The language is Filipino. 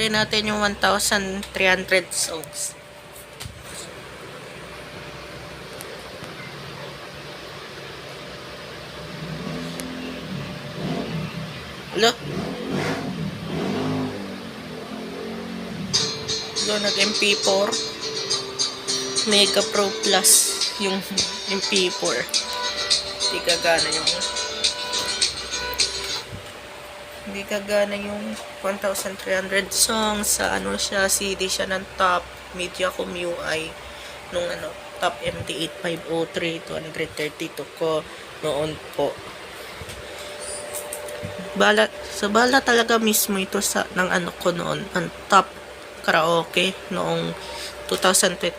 Try natin yung 1,300 songs. Hello? Nag-MP4. Mega Pro Plus yung MP4. Hindi kagana yung 1,300 songs sa siya, CD siya ng top Mediacom UI nung top MT8503 232 ko noon po. Bala talaga mismo ito sa ng ko noon, ang top karaoke noong 2022.